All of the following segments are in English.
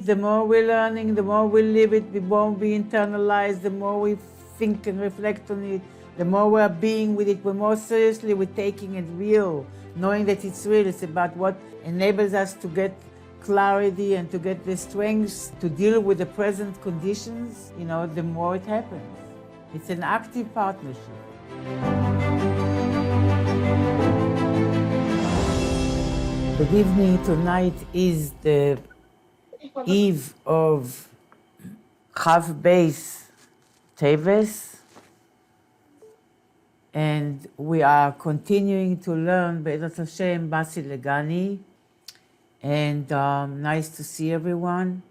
the more we're learning, the more we live it, the more we internalize, the more we think and reflect on it, the more we're being with it, the more seriously we're taking it real, knowing that it's real. It's about what enables us to get clarity and to get the strength to deal with the present conditions, the more it happens. It's an active partnership. Good evening. Tonight is the eve of Chav Beis Teves, and we are continuing to learn Be'ezrat Hashem Basi Legani, and nice to see everyone.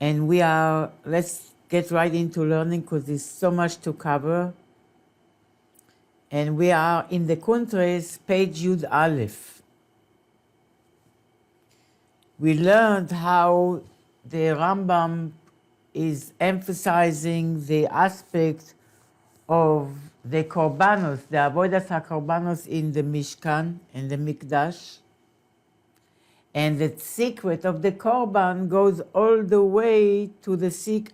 And let's get right into learning because there's so much to cover. And we are in the Kuntres, page Yud Aleph. We learned how the Rambam is emphasizing the aspect of the korbanos, the avodas hakorbanos in the Mishkan and the Mikdash. And the secret of the korban goes all the way to the secret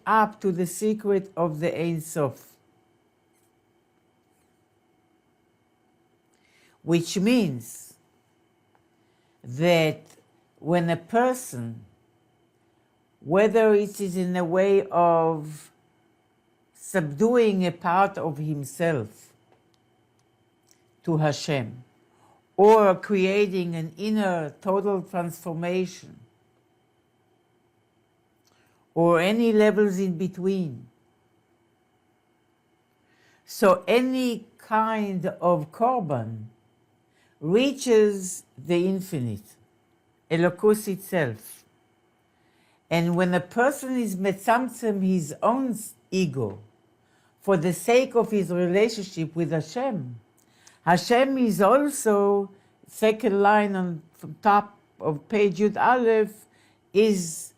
of the Ein Sof. Which means that when a person, whether it is in a way of subduing a part of himself to Hashem, or creating an inner total transformation, or any levels in between, so any kind of korban reaches the infinite, Elokus itself. And when a person is Tzimtzum his own ego for the sake of his relationship with Hashem, Hashem is also, second line from top of page Yud Aleph, is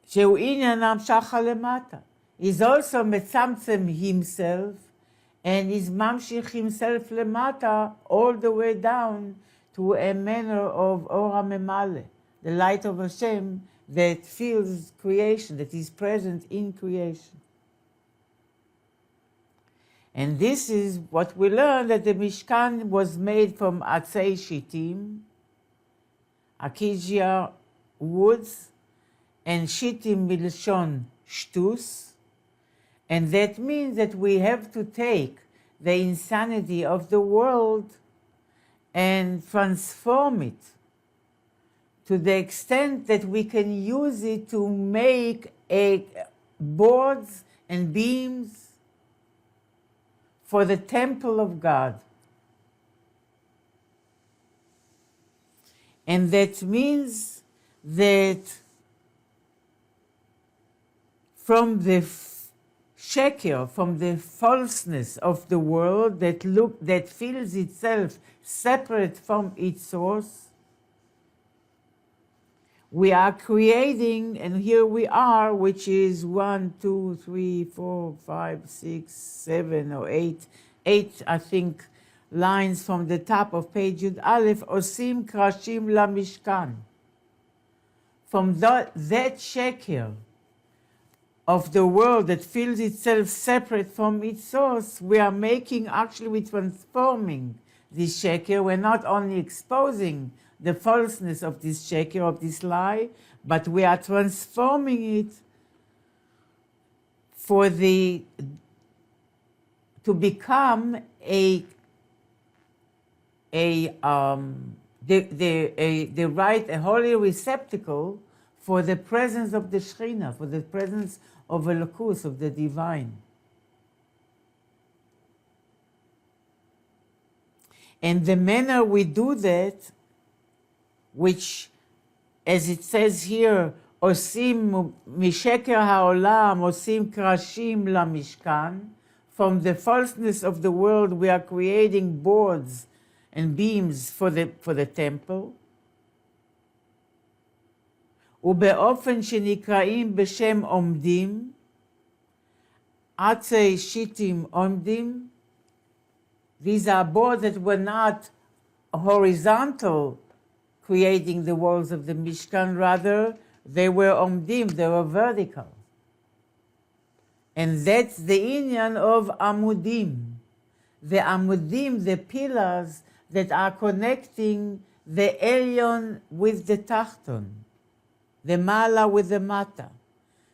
Shehu Inyanam Shacha Lemata. He's also Tzimtzum himself, and is mamshich himself lemata all the way down to a manner of Ora Memale, the light of Hashem that fills creation, that is present in creation. And this is what we learn, that the Mishkan was made from Atzei Shittim, Acacia woods, and Shittim milshon shtus. And that means that we have to take the insanity of the world and transform it to the extent that we can use it to make boards and beams for the temple of God. And that means that from the sheker, from the falseness of the world that feels itself separate from its source, we are creating, and here we are, which is 1, 2, 3, 4, 5, 6, 7, or 8, I think, lines from the top of page Yud Aleph, Osim Krashim La Mishkan. From that sheker of the world that feels itself separate from its source, we're transforming this sheker. We're not only exposing the falseness of this sheker, of this lie, but we are transforming it to become the holy receptacle for the presence of the Shekhinah, for the presence of Elokus, of the divine. And the manner we do that, which, as it says here, Osim misheker haolam, osim krashim lamishkan, from the falseness of the world we are creating boards and beams for the temple. ובאופן שנקראים בשם עומדים, עצי שיטים עומדים. These are boards that were not horizontal creating the walls of the Mishkan. Rather, they were omdim, they were vertical. And that's the inyan of amudim. The amudim, the pillars that are connecting the elyon with the tachton, the mala with the mata.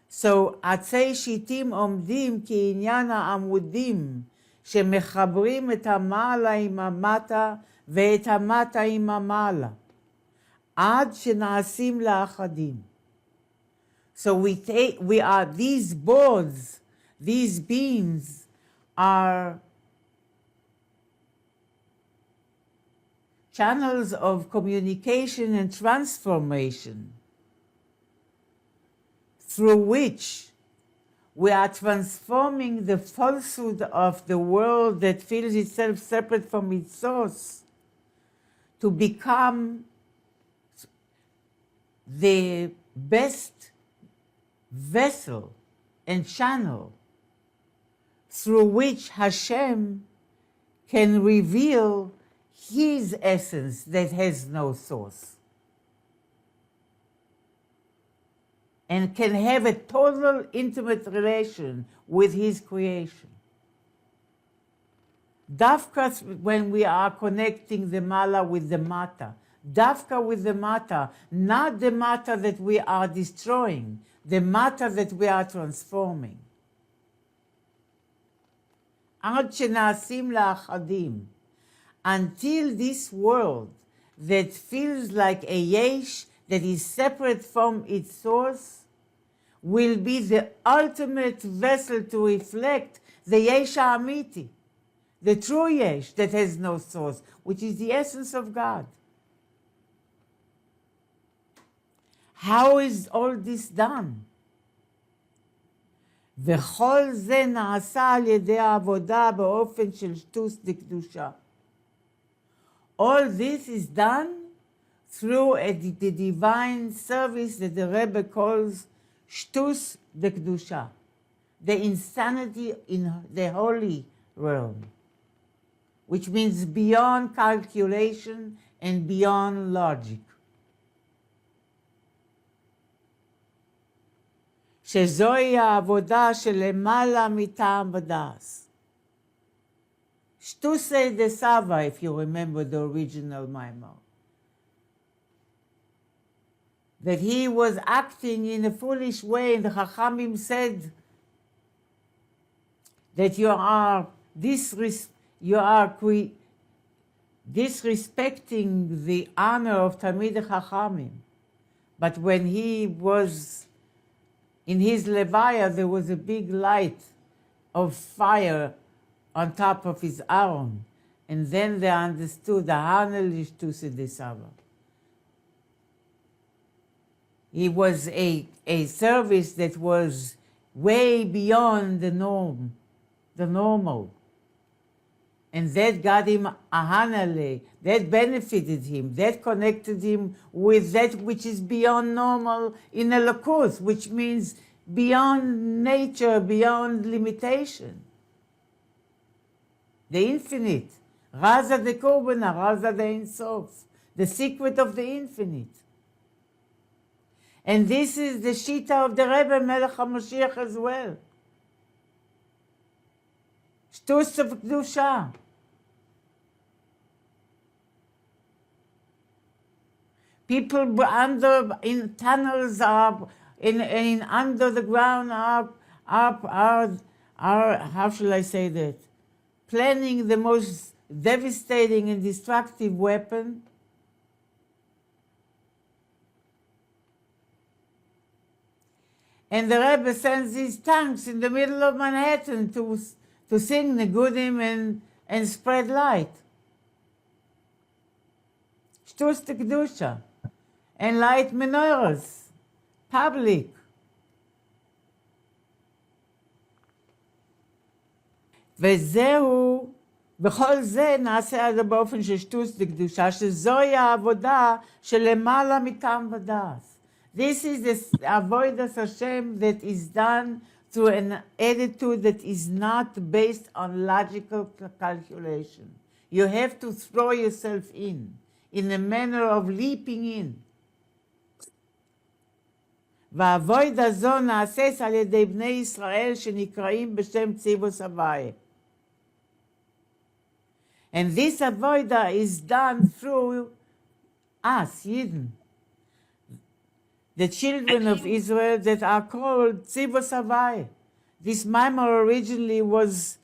So עצי שיטים עומדים כעניין העמודים שמחברים את המעלה עם המטה ואת המטה עם המעלה עד שנעשים לאחדים. So we are these boards, these beams are channels of communication and transformation through which we are transforming the falsehood of the world that feels itself separate from its source to become the best vessel and channel through which Hashem can reveal His essence that has no source, and can have a total intimate relation with His creation. Dafka, when we are connecting the mala with the mata, dafka with the mata, not the mata that we are destroying, the mata that we are transforming. עד שנעשים לאחדים, until this world that feels like a yesh that is separate from its source will be the ultimate vessel to reflect the yesh ha'amiti, the true yesh that has no source, which is the essence of God. How is all this done? וכל זה נעשה על ידי העבודה באופן של שטוס דקדושה. All this is done through the divine service that the Rebbe calls shtus dekdusha, the insanity in the holy realm, which means beyond calculation and beyond logic. שזוהי העבודה שלמעלה מטעם ודעת. Shtusei de Sava, if you remember the original Maimar. That he was acting in a foolish way, and the Chachamim said that you are disrespecting the honor of Talmid Chachamim. But when he was in his levaya, there was a big light of fire on top of his arm, and then they understood the Hanel Ishtusi de Sava. It was a service that was way beyond the normal. And that got him a Hanale, that benefited him, that connected him with that which is beyond normal in a Lakus, which means beyond nature, beyond limitation. The infinite, Raza de Korbana, Raza de Ein Sof, the secret of the infinite. And this is the Shita of the Rebbe Melech HaMashiach as well. Shtus of Kedusha. People in tunnels in under the ground are how shall I say that? Planning the most devastating and destructive weapon. And the Rebbe sends these tanks in the middle of Manhattan to sing Negudim and spread light. Shtus Kedusha. And light menorahs, public. וזהו, בכל זה נעשה עד באופן של שטוס דקדושה, שזוהי העבודה שלמעלה מטעם ודעת. This is the avodas Hashem that is done through an attitude that is not based on logical calculation. You have to throw yourself in. in a manner of leaping in. והavoida זו נעשית על ידי בני ישראל שנקראים בשם ציווס הוויה. And this avoida is done through us, Yidden, the children of Israel that are called tzivos havai. This maamar originally was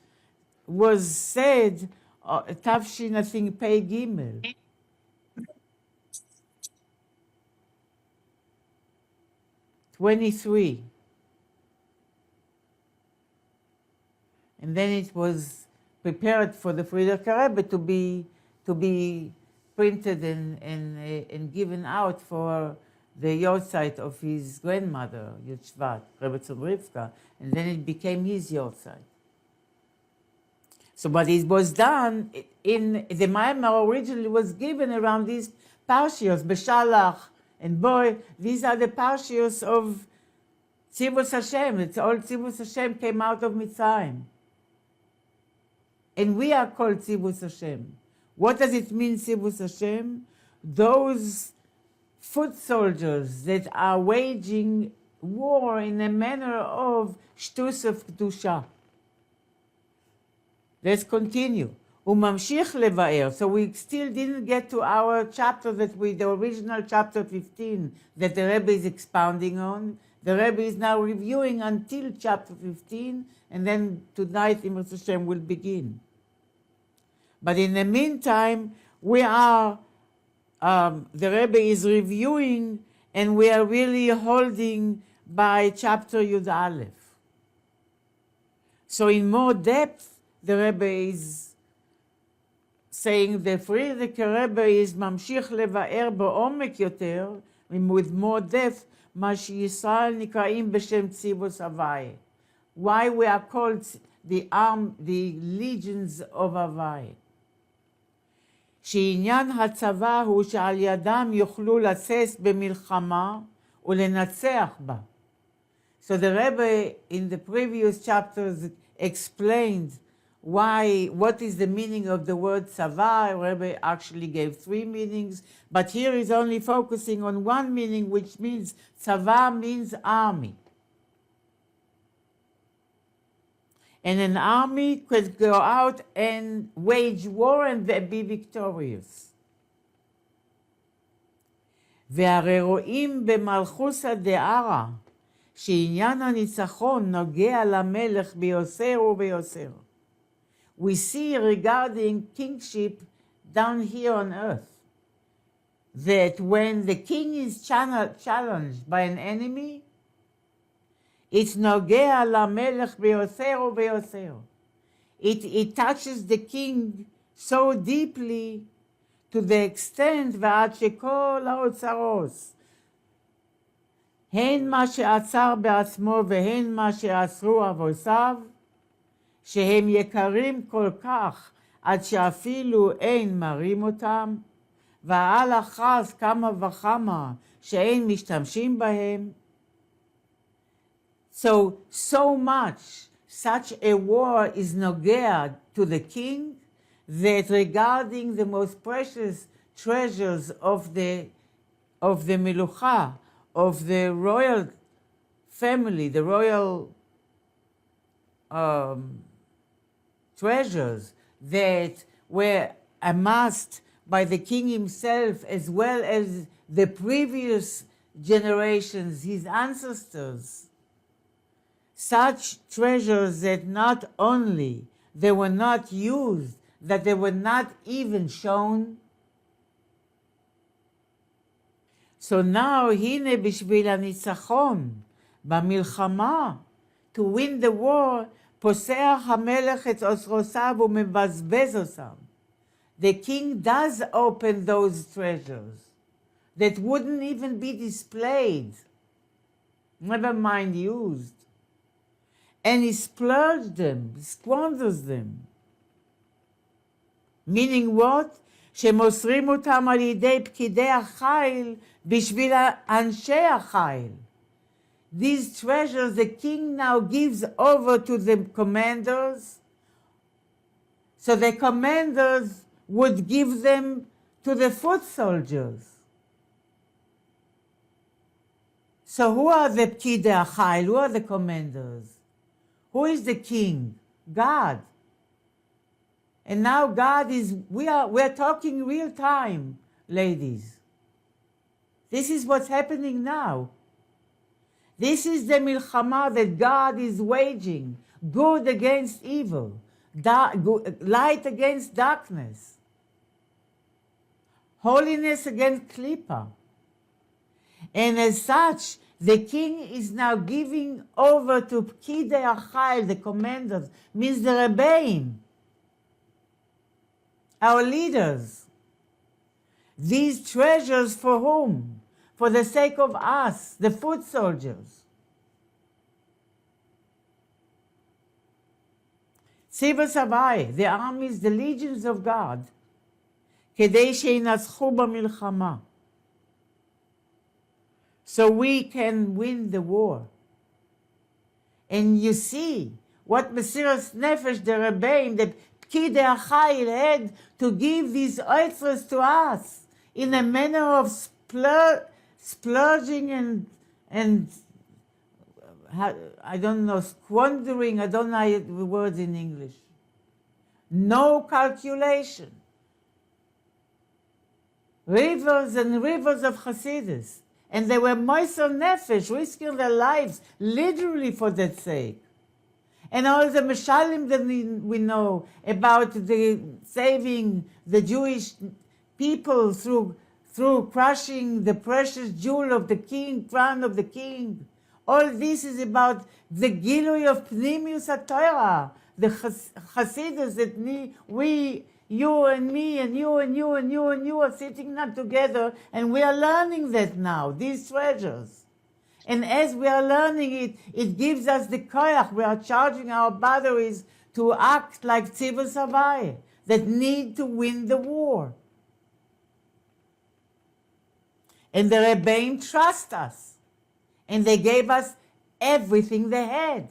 said, Tafshin, I think, Pei Gimel. '23. And then it was prepared for the Frierdiker Rebbe to be printed and given out for the yahrzeit of his grandmother, Yud Shvat, Rebbe Tzom Rivka, and then it became his yahrzeit. So, but it was done in the maamar originally was given around these parshios, Beshalach and Boy. These are the parshios of Tzivos Hashem. It's all Tzivos Hashem came out of Mitzrayim. And we are called Tzivos Hashem. What does it mean, Tzivos Hashem? Those foot soldiers that are waging war in a manner of shtus of kedusha. Let's continue. Umamshich levaer. So we still didn't get to our chapter the original chapter 15 that the Rebbe is expounding on. The Rebbe is now reviewing until chapter 15, and then tonight, Imrat Hashem will begin. But in the meantime, we are, the Rebbe is reviewing, and we are really holding by chapter Yud Aleph. So in more depth, the Rebbe is saying the Frierdiker Rebbe is ממשיך לבאר בעומק יותר, with more depth, מה שישראל נקראים בשם ציווס הוויה. Why we are called the legions of הוויה. שעניין הצבא הוא שעל ידם יוכלו לצאת במלחמה ולנצח בה. So the Rebbe in the previous chapters explained what is the meaning of the word tzava. Rebbe actually gave 3 meanings, but here is only focusing on one meaning, which means tzava means army. And an army could go out and wage war and be victorious. והרי רואים במלכוסא דערא שעניין הניצחון נוגע למלך ביוסר וביוסר. We see regarding kingship down here on earth that when the king is challenged by an enemy, it's nogea lamelech beyoser ubeyoser. It touches the king so deeply to the extent ועד שכל האוצרות, הן מה שעצר בעצמו והן מה שעצרו אבותיו, שהם יקרים כל כך עד שאפילו אין מרים אותם, ועל אחז כמה וכמה שאין משתמשים בהם. So much such a war is nogea to the king that regarding the most precious treasures of the melucha, of the royal family, the royal treasures that were amassed by the king himself as well as the previous generations, his ancestors. Such treasures that not only they were not used, that they were not even shown. So now, הנה בשביל הניצחון במלחמה, to win the war, פוסח המלך את אוצרותיו ומבזבז אותם. The king does open those treasures that wouldn't even be displayed, never mind used. And he splurged them, squanders them. Meaning what? שמוסרים אותם על ידי פקידי החיל בשביל אנשי החיל. These treasures the king now gives over to the commanders, so the commanders would give them to to the foot soldiers. So who are the Pkidei HaChayil? Who are the commanders? Who is the king? God. And now God is, we are talking real time, ladies. This is what's happening now. This is the milchama that God is waging. Good against evil. Light against darkness. Holiness against klipa. And as such, the king is now giving over to Pkidei HaChayil, the commanders, means the Rebbeim, our leaders. These treasures for whom? For the sake of us, the foot soldiers. Tzivos Havai, the armies, the legions of God, כדי שינצחו במלחמה. So we can win the war. And you see what Mesiras Nefesh, the Rebbeim, the Pkidei HaChayil had to give these oitzros to us in a manner of splurging and I don't know, squandering, I don't know the words in English. No calculation. Rivers and rivers of Hasidus. And they were moiser nefesh, risking their lives literally for that sake. And all the mishalim that we know about the saving the Jewish people through crushing the precious jewel of the king, crown of the king. All this is about the gilui of Pnimius HaTorah, the Hasidus that we, you and me and you and you and you and you are sitting now together, and we are learning that now, these treasures. And as we are learning it, it gives us the koyach. We are charging our batteries to act like Tzivos Havai, that need to win the war. And the Rebbeim trust us. And they gave us everything they had.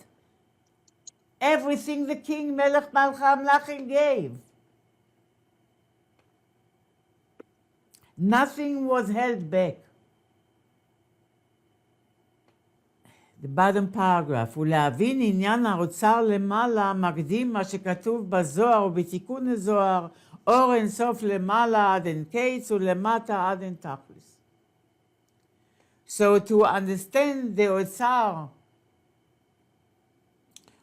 Everything the king Melech Malchei Hamlachim gave. Nothing was held back. The bottom paragraph, ולהבין עניין האוצר למעלה מקדים מה שכתוב בזוהר ובתיקון הזוהר, אור אין סוף למעלה עד אין קץ ולמטה עד אין תכלס. So to understand the אוצר,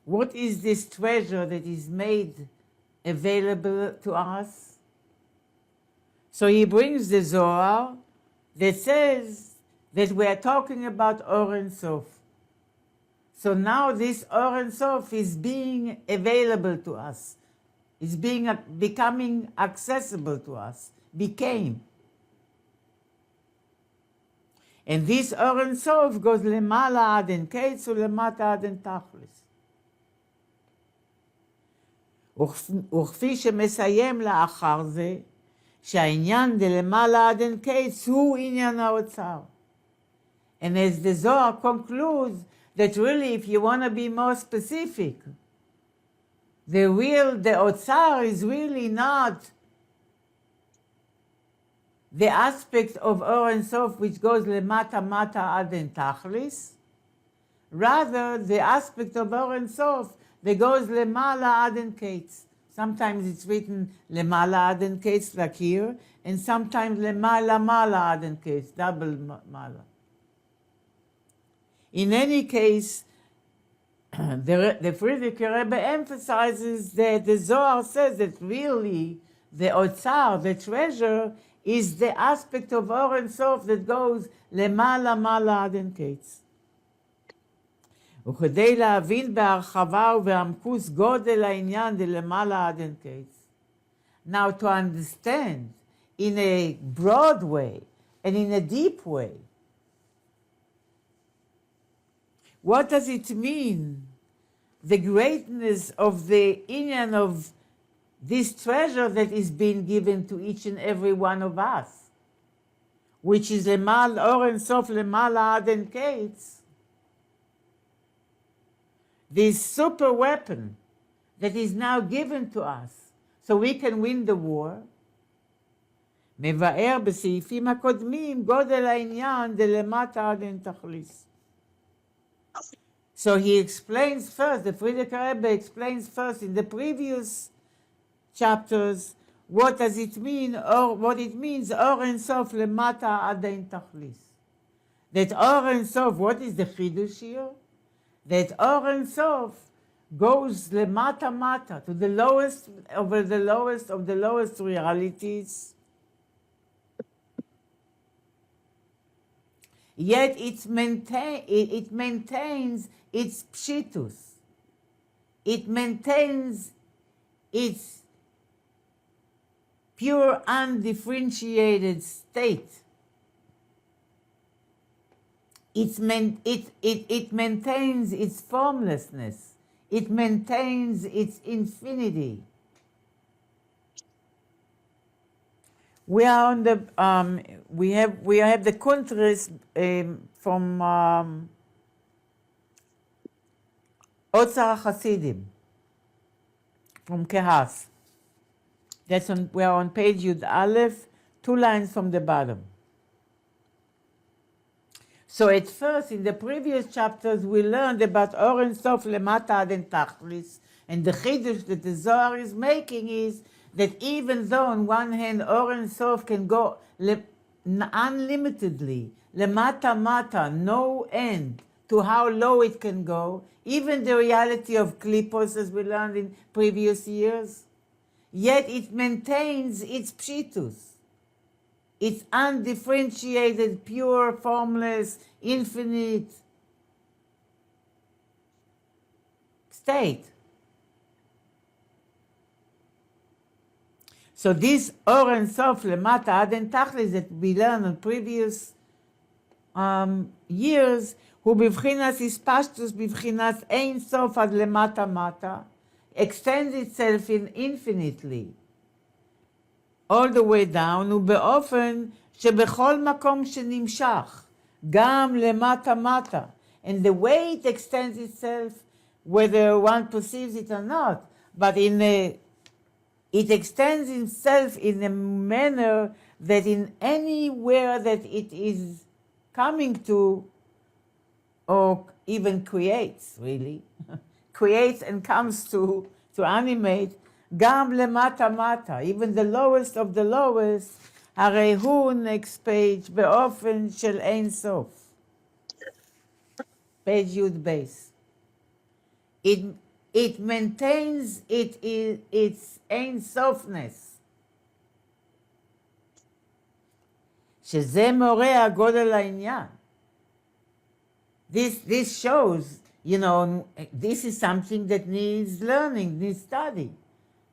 what is this treasure that is made available to us? So he brings the Zohar that says that we are talking about Or Ein Sof. So now this Or Ein Sof is being available to us. It's becoming accessible to us. Became. And this Or Ein Sof goes למעלה עד אין קץ ולמטה עד אין תכלס. וכפי שמסיים לאחר זה, שהעניין דלמעלה עד אין קץ הוא עניין האוצר. And as the Zohar concludes, that really, if you want to be more specific, the Otzar is really not the aspect of Or Ein Sof which goes lemata mata ad en tachlis, rather the aspect of Or Ein Sof that goes lemala ad en ketz. Sometimes it's written lemala ad en ketz like here, and sometimes lemala mala ad en ketz, double mala. In any case, the Frierdiker Rebbe emphasizes that the Zohar says that really the Otzar, the treasure, is the aspect of Or Ein Sof that goes למעלה מעלה עד אין קץ. וכדי להבין בהרחבה ובעמקוס גודל העניין דלמעלה עד אין קץ. Now to understand in a broad way and in a deep way, what does it mean, the greatness of the inyan of this treasure that is being given to each and every one of us, which is Lemal Or Ein Sof Lemala Ad En Ketz, this super weapon that is now given to us so we can win the war. מבאר בסעיפים הקודמים גודל העניין דלמטה עד אין תכליס. So he explains first, the Frierdiker Rebbe explains first in the previous chapters what does it mean, or what it means, Or Ein Sof lemata ad ein tachlis. That Or Ein Sof, what is the chidush here? That Or Ein Sof goes lemata mata, to the lowest over the lowest of the lowest realities. Yet it maintains its pshitus. It maintains its pure, undifferentiated state. It maintains its formlessness. It maintains its infinity. We are on the we have the contrast from Otzar Hasidim from Kehas. That's on, we are on page Yud Aleph, 2 lines from the bottom. So at first, in the previous chapters, we learned about Or Ein Sof lemata ad ein tachlis, and the chidush that the Zohar is making is that even though on one hand Or Ein Sof can go unlimitedly, lemata mata, no end to how low it can go, even the reality of klipos as we learned in previous years, yet it maintains its pshitus, its undifferentiated, pure, formless, infinite state. So this Or Ein Sof lemata ad ein tachlis that we learned in previous years, hu bivchinas ispashtus bivchinas ein sof ad lemata mata, extends itself infinitely, all the way down, ובאופן שבכל מקום שנמשך, גם למטה מטה. And the way it extends itself, whether one perceives it or not, but it extends itself in a manner that in anywhere that it is coming to, or even creates, really, creates and comes to animate, גם למטה מטה, even the lowest of the lowest, הרי הוא, next page, באופן של אין סוף. page י' base. It maintains its אין סופness. שזה מורה הגודל העניין. This shows, you know, this is something that needs learning, needs study.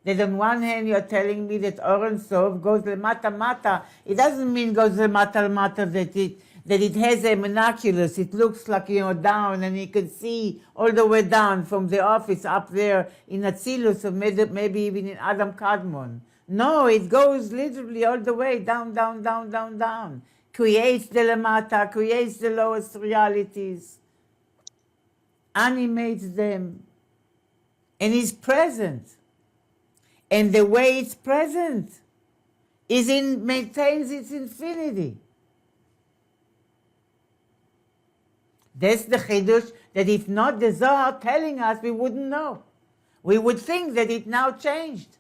That on one hand you're telling me that Or Ein Sof goes lemata mata. It doesn't mean goes lemata mata that it has a monoculus. It looks like, you know, down, and you can see all the way down from the office up there in Atzilus, or maybe even in Adam Kadmon. No, it goes literally all the way down, down, down, down, down. Creates the lemata, creates the lowest realities, animates them, and is present. And the way it's present maintains its infinity. That's the chidush that if not the Zohar telling us, we wouldn't know. We would think that it now changed.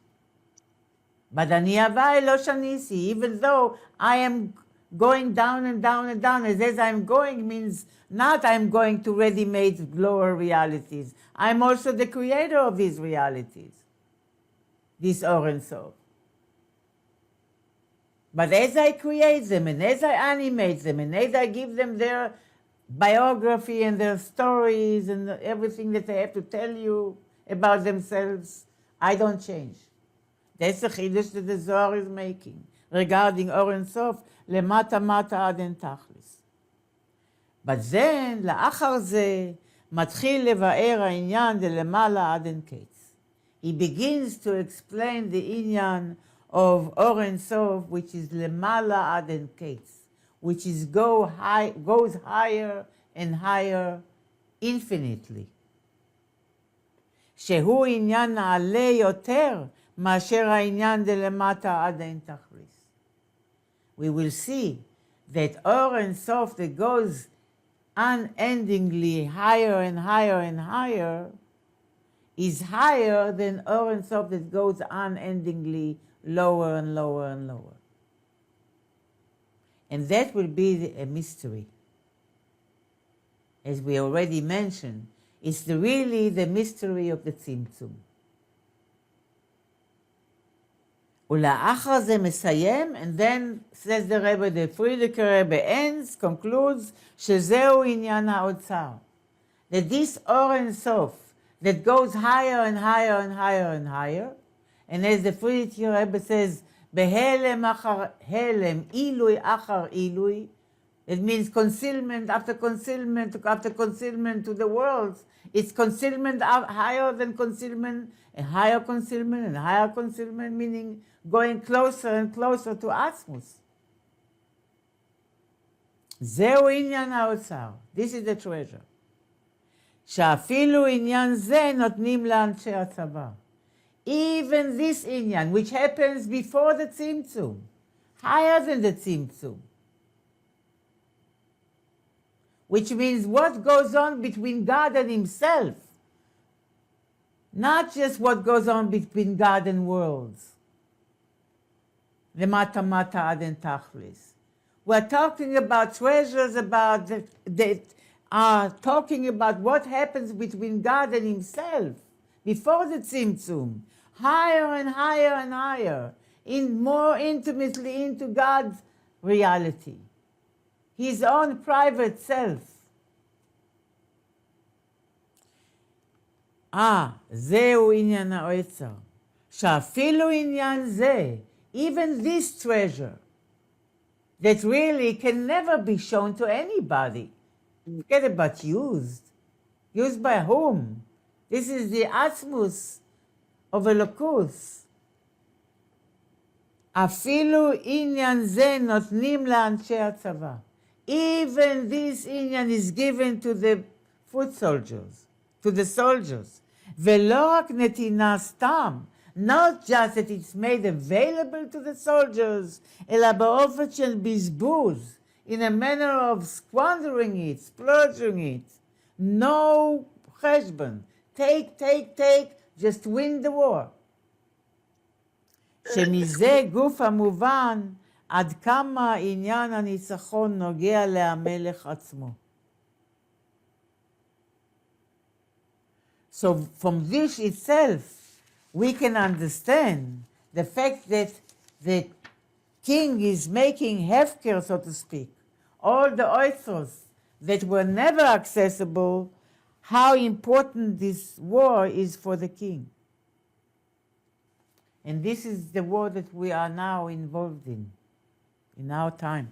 But ani avai lo shanisi, even though I am going down and down and down, as I'm going means not I'm going to ready-made lower realities. I'm also the creator of these realities. This Or Ein Sof. But as I create them, and as I animate them, and as I give them their biography and their stories and everything that they have to tell you about themselves, I don't change. That's the chidush that the Zohar is making regarding Or Ein Sof, למטה מטה עד אין תכלס. But then, לאחר זה, מתחיל לבאר העניין דלמעלה עד אין קץ. He begins to explain the inyan of Or Ein Sof, which is למעלה עד אין קץ, which is goes higher and higher infinitely. שהוא עניין נעלה יותר מאשר העניין דלמטה עד אין תכלס. we will see that Or and Sof that goes unendingly higher and higher and higher is higher than Or and Sof that goes unendingly lower and lower and lower. And that will be a mystery. As we already mentioned, it's really the mystery of the Tzimtzum. ולאחר זה מסיים, and then says the Rebbe, the Frierdiker Rebbe ends, concludes, שזהו עניין האוצר. That this Or and Sof that goes higher and higher and higher and higher, and as the Frierdiker Rebbe says, בהלם אחר הלם, עילוי אחר עילוי, it means concealment after concealment after concealment to the worlds. It's concealment higher than concealment, and higher concealment and higher concealment, meaning going closer and closer to Atmos. זהו עניין האוצר. This is the treasure. שאפילו עניין זה נותנים לאנשי הצבא. Even this עניין, which happens before the Tzimtzum, higher than the Tzimtzum, which means what goes on between God and himself, not just what goes on between God and worlds. למטה מטה עד אין תכלס. We're talking about treasures, about that are talking about what happens between God and himself before the Tzimtzum, higher and higher and higher, in more intimately into God's reality, his own private self. זהו עניין האוצר, שאפילו עניין זה, even this treasure, that really can never be shown to anybody. Forget about used. Used by whom? This is the Atmos of Elokus. אפילו עניין זה נותנים לאנשי הצבא. Even this עניין is given to the foot soldiers, to the soldiers. ולא רק נתינה סתם, not just that it's made available to the soldiers, אלא באופן של בזבוז, in a manner of squandering it, splurging it. No חשבון. Take, just win the war. שמזה גוף המובן, עד כמה עניין הניצחון נוגע להמלך עצמו. So from this itself, we can understand the fact that the king is making hefker, so to speak, all the oithos that were never accessible, how important this war is for the king. And this is the war that we are now involved in our time.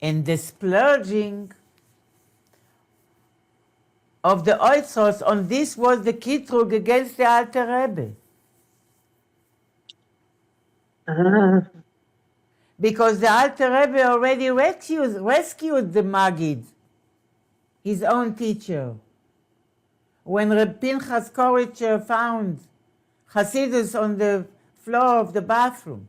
And the splurging of the oithos on this was the kitrug against the Alter Rebbe. Because the Alter Rebbe already rescued the Maggid, his own teacher. When Reb Pinchas Koritcher found Hasidus on the floor of the bathroom,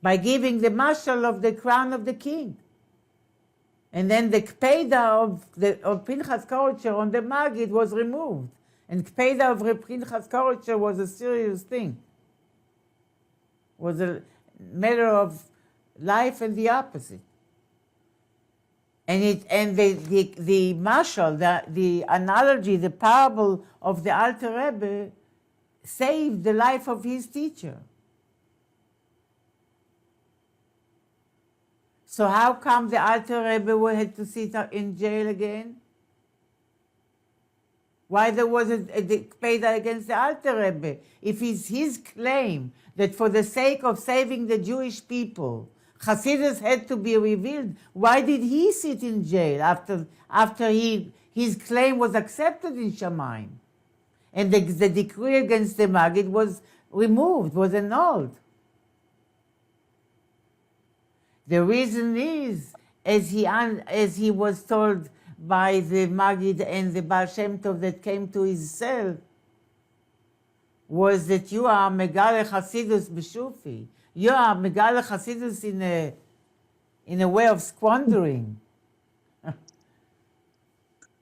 by giving the mashal of the crown of the king. And then the kpeda of Pinchas Koritcher on the Maggid was removed. And kpeda of Reb Pinchas Koritcher was a serious thing. Was a matter of life and the opposite. And the mashal, the analogy, the parable of the Alter Rebbe saved the life of his teacher. So how come the Alter Rebbe had to sit in jail again? Why there was a kpeda against the Alter Rebbe? If it's his claim that for the sake of saving the Jewish people, Hasidus had to be revealed, why did he sit in jail after his claim was accepted in Shamayim? And the decree against the Maggid was removed, was annulled. The reason is, as he was told by the Maggid and the Baal Shem Tov that came to his cell, was that you are Megale Hasidus B'Shufi. You are Megale Hasidus in a way of squandering.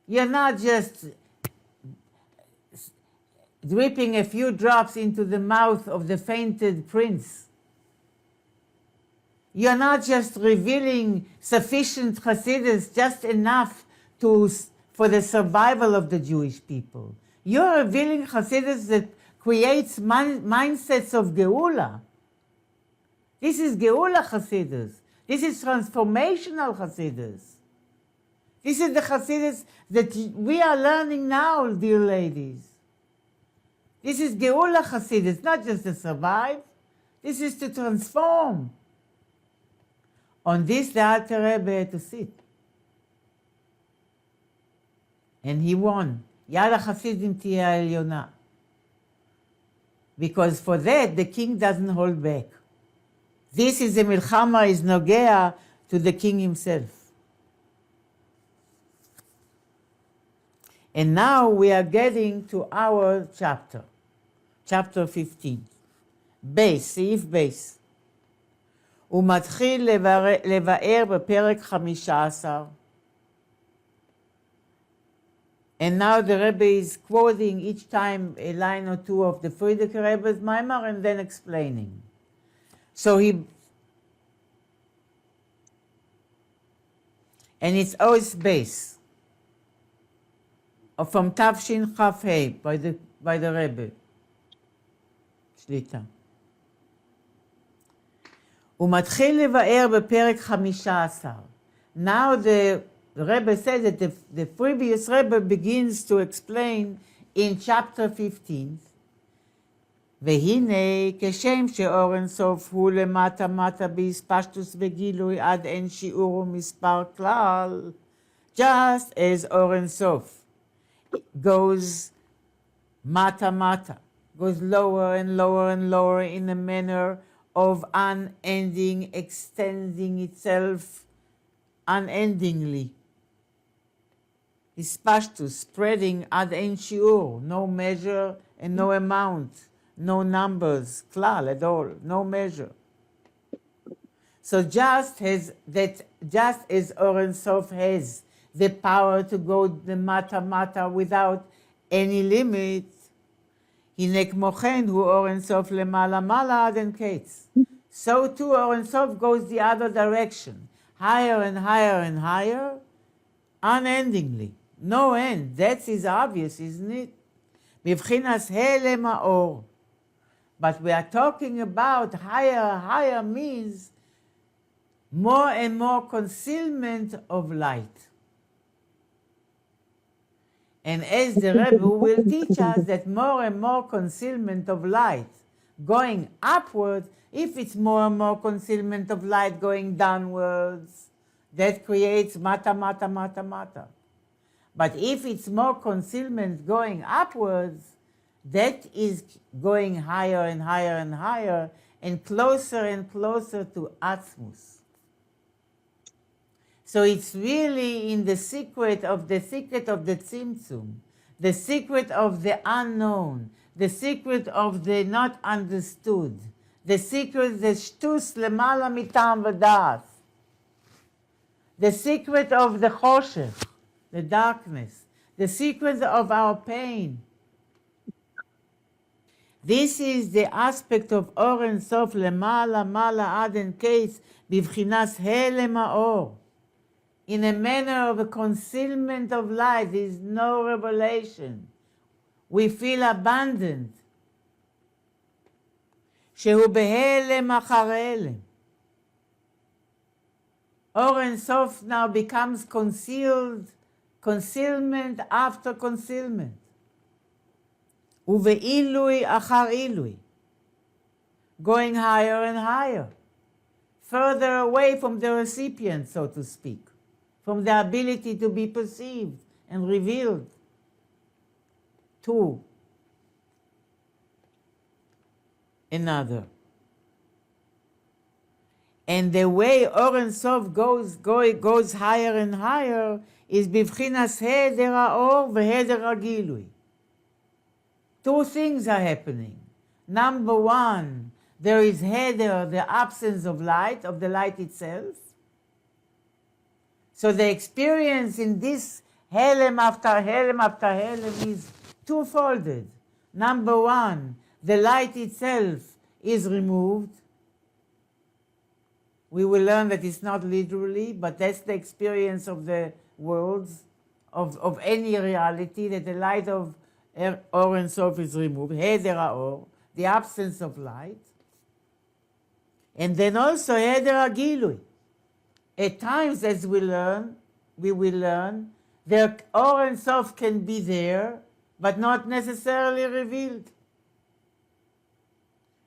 You're not just dripping a few drops into the mouth of the fainted prince. You're not just revealing sufficient Hasidus, just enough for the survival of the Jewish people. You're revealing Hasidus that creates mindsets of Geula. This is Geula Hasidus. This is transformational Hasidus. This is the Hasidus that we are learning now, dear ladies. This is Geula Hasidus, not just to survive. This is to transform. On this, the Alter Rebbe had to sit. And he won. Yad HaChasidim Tiyeh Ha'Elyona. Because for that, the king doesn't hold back. This is a milchama, is nogea to the king himself. And now we are getting to our chapter. Chapter 15. בייס, סעיף בייס. הוא מתחיל לבאר בפרק 15. And now the Rebbe is quoting each time a line or two of the Frierdiker Rebbe's Maimar and then explaining. So and it's always base from Tavshin Chaf Hey by the Rebbe. שליטה. הוא מתחיל לבאר בפרק 15. Now the Rebbe says that the previous Rebbe begins to explain in chapter 15. והנה כשם שאור אינסוף הוא למטה מטה בהספשטוס וגילוי עד אין שיעור ומספר כלל, just as אור אינסוף goes mata mata, goes lower and lower and lower in a manner of unending, extending itself unendingly. Hispashtus, spreading ad ein shiur, no measure and no amount, no numbers, klal at all, no measure. So just as Or Ein Sof has the power to go the mata mata without any limit, הנה כמו כן הוא אור אין סוף למעלה מעלה עד אין קץ. So too Or Ein Sof goes the other direction, higher and higher and higher, unendingly, no end. That is obvious, isn't it? מבחינת הלם האור. But we are talking about higher means more and more concealment of light. And as the Rebbe will teach us that more and more concealment of light going upwards, if it's more and more concealment of light going downwards, that creates mata, mata, mata, mata. But if it's more concealment going upwards, that is going higher and higher and higher and closer to Atzmus. So it's really in the secret of the Tzimtzum, the secret of the unknown, the secret of the not understood, the secret, the shtus למעלה מטעם ודעת, the secret of the choshech, the darkness, the secret of our pain. This is the aspect of Or Ein Sof למעלה מעלה עד אין קץ בבחינת הלם האור. In a manner of a concealment of light, there is no revelation. We feel abandoned. שהוא בהלם אחר הלם. Or Ein Sof now becomes concealment after concealment. ובעילוי אחר עילוי. Going higher and higher. Further away from the recipient, so to speak. From the ability to be perceived and revealed to another. And the way Or Ein Sof goes higher and higher is בבחינת הדר האור והדר הגילוי. Two things are happening. Number one, there is heder, the absence of light, of the light itself. So the experience in this helem after helem after helem is two-folded. Number one, the light itself is removed. We will learn that it's not literally, but that's the experience of the worlds, of any reality, that the light of Or and Sof is removed, heder ha'or, the absence of light. And then also heder ha'gilui. At times, as we will learn, the Or and Sof can be there, but not necessarily revealed.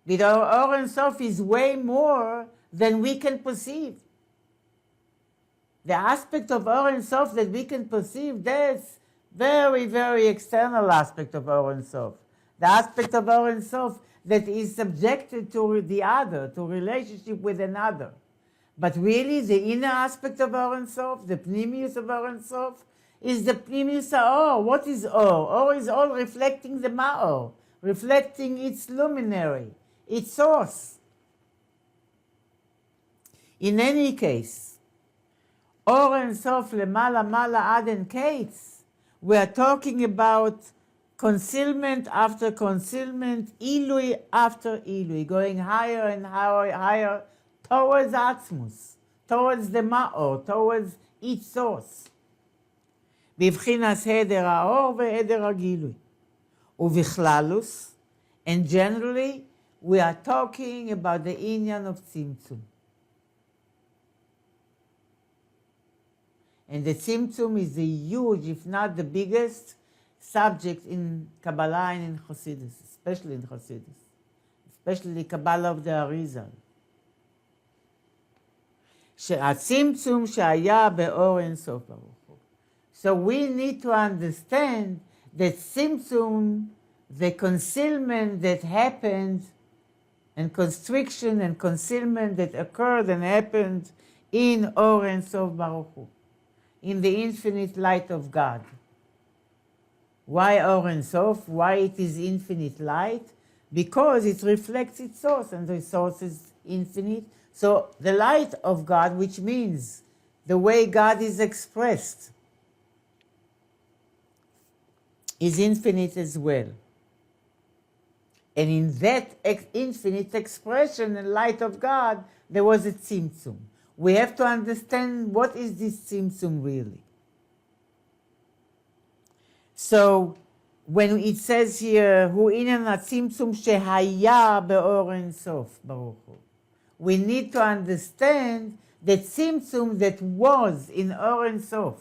The Or and Sof is way more than we can perceive. The aspect of Or and Sof that we can perceive, that's very, very external aspect of Or and Sof. The aspect of Or and Sof that is subjected to the other, to relationship with another. But really, the inner aspect of Or and Sof, the pnimius of Or and Sof, is the pnimius ha'or. What is Or? Or is all reflecting the ma'or, reflecting its luminary, its source. In any case, Or and Sof למעלה מעלה עד אין קץ, we are talking about concealment after concealment, ilui after ilui, going higher and higher towards Atzmus, towards the Ma'or, towards its source. בבחינס הדר האור והדר הגילוי. ובכללוס, and generally, we are talking about the inyan of Tzimtzum. And the Tzimtzum is a huge, if not the biggest, subject in Kabbalah and in Chassidus, especially in Chassidus, especially the Kabbalah of the Arizal. שהצמצום שהיה באור אין סוף ברוך הוא. So we need to understand that Tzimtzum, the concealment that happened, and constriction and concealment that occurred and happened in Or Ein Sof Baruch Hu, in the infinite light of God. Why Or Ein Sof? Why it is infinite light? Because it reflects its source, and the source is infinite. So the light of God, which means the way God is expressed, is infinite as well. And in that infinite expression and light of God, there was a Tzimtzum. We have to understand what is this Tzimtzum really. So when it says here, hu inyan hatzimtzum shehaya be'or ein sof baruch hu, we need to understand the Tzimtzum that was in Or Ein Sof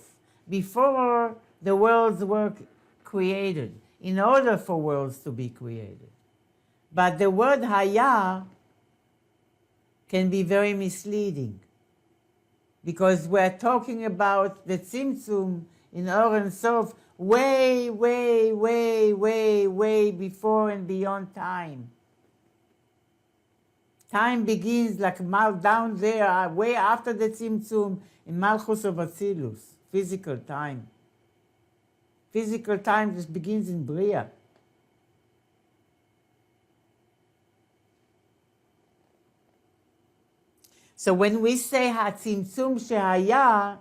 before the worlds were created, in order for worlds to be created. But the word haya can be very misleading, because we're talking about the Tzimtzum in Or Ein Sof way, way, way, way, way before and beyond time. Time begins like down there, way after the Tzimtzum in Malchus of Atzilus, physical time. Physical time just begins in Bria. So when we say HaTzimtzum Shehaya,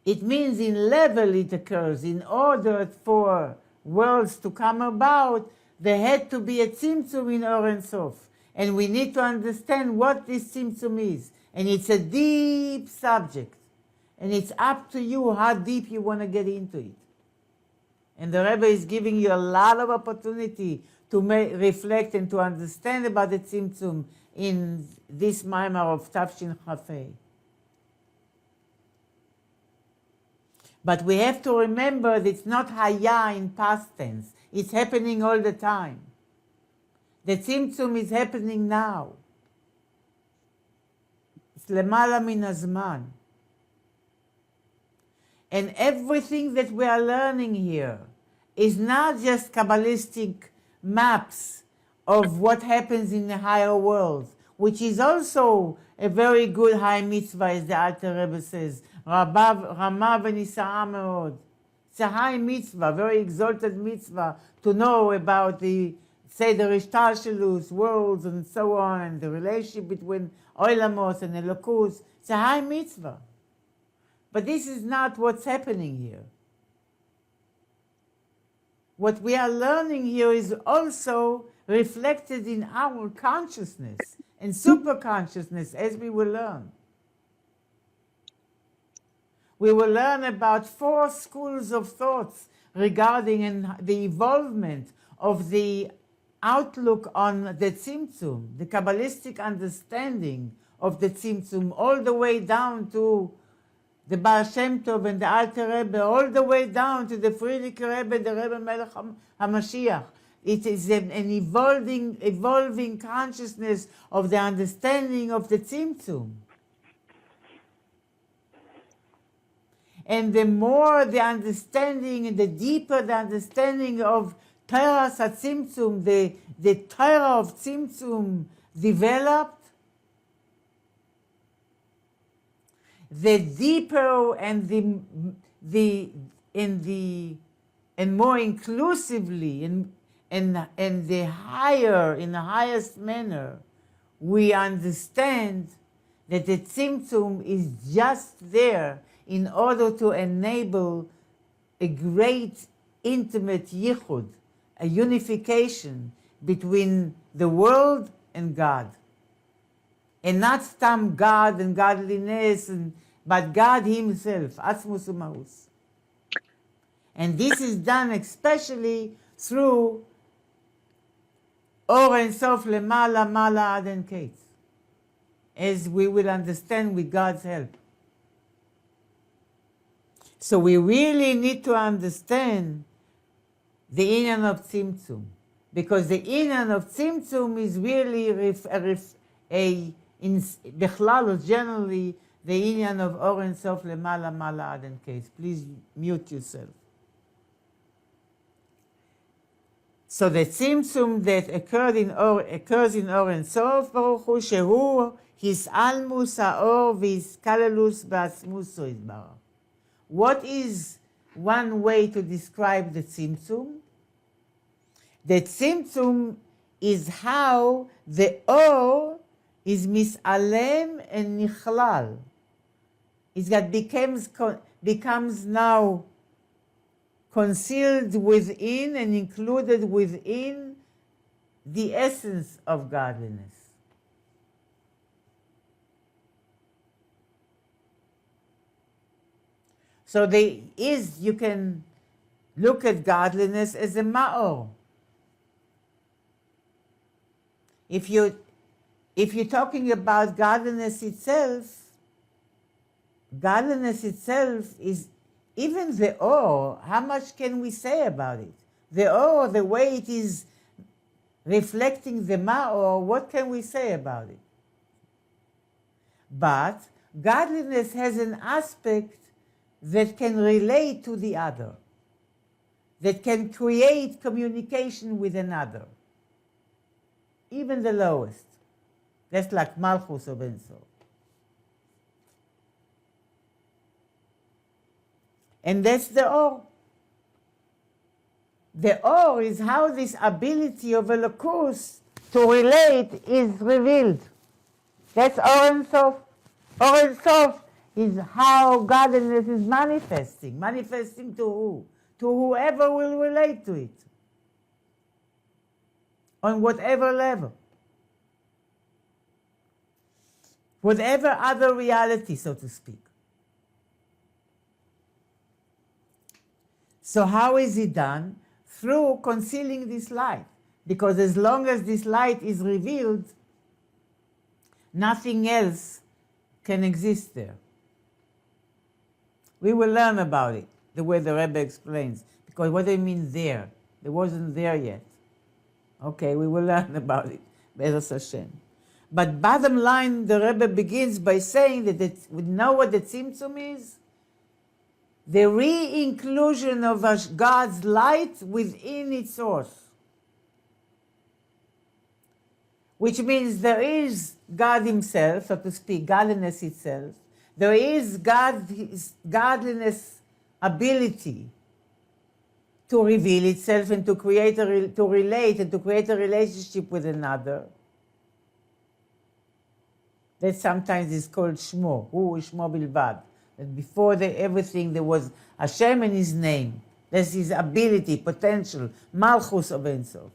it means in level it occurs. In order for worlds to come about, there had to be a Tzimtzum in Or Ein Sof. And we need to understand what this Tzimtzum is. And it's a deep subject. And it's up to you how deep you want to get into it. And the Rebbe is giving you a lot of opportunity to reflect and to understand about the Tzimtzum in this Maimar of Tafshin Chafei. But we have to remember that it's not Haya in past tense. It's happening all the time. The Tzimtzum is happening now. It's למעלה מן הזמן. And everything that we are learning here is not just Kabbalistic maps of what happens in the higher world, which is also a very good high mitzvah, as the Alter Rebbe says. Rama v'nisa'a me'od. It's a high mitzvah, very exalted mitzvah, to know about the say the Rishtalshelus, worlds and so on, and the relationship between Oilamos and Elokus. It's a high mitzvah. But this is not what's happening here. What we are learning here is also reflected in our consciousness and superconsciousness as we will learn. We will learn about 4 schools of thoughts regarding the evolvement of the outlook on the Tzimtzum, the Kabbalistic understanding of the Tzimtzum, all the way down to the Baal Shem Tov and the Alter Rebbe, all the way down to the Frierdiker Rebbe, the Rebbe Melech HaMashiach. It is an evolving consciousness of the understanding of the Tzimtzum. And the more the understanding and the deeper the understanding of Torah Tzimtzum, the Torah of Tzimtzum developed, the deeper and more inclusively and the higher, in the highest manner, we understand that the Tzimtzum is just there in order to enable a great intimate yichud, a unification between the world and God. And not stam God and godliness, but God himself, Atzmus U'Mahus. And this is done especially through Or Ein Sof Lemala, Mala Ad En Ketz, as we will understand with God's help. So we really need to understand the inyan of Tzimtzum, because the inyan of Tzimtzum is really Bechlal, generally the inyan of Or Ein Sof Lemala, Mala Ad En Ketz. Please mute yourself. So the Tzimtzum that occurs in Or Ein Sof, Baruch Hu, Shehu his almus ha'or v'hiskalelus ba'atzmuso yitbarach. What is one way to describe the Tzimtzum? The Tzimtzum is how the Or is mis'alem and nichlal. Is that becomes now concealed within and included within the essence of godliness. So you can look at godliness as a ma'or. If you're talking about godliness itself is even the or. How much can we say about it? The or, the way it is reflecting the ma'or, what can we say about it? But godliness has an aspect that can relate to the other, that can create communication with another, even the lowest. That's like Malchus or Benso. And that's the or. The or is how this ability of Elokus to relate is revealed. That's Or Ein Sof. Or Ein Sof is how godliness is manifesting. Manifesting to who? To whoever will relate to it. On whatever level. Whatever other reality, so to speak. So how is it done? Through concealing this light. Because as long as this light is revealed, nothing else can exist there. We will learn about it, the way the Rebbe explains. Because what do you mean there? It wasn't there yet. Okay, we will learn about it, Be'ez Hashem. But bottom line, the Rebbe begins by saying that we know what the Tzimtzum is. The re-inclusion of God's light within its source. Which means there is God himself, so to speak, godliness itself. There is Godliness ability to reveal itself and to create to relate and to create a relationship with another. That sometimes is called Shmo, Hu Shmo Bilvad. That before everything there was Hashem and His name. That's His ability, potential, Malchus of Ein Sof.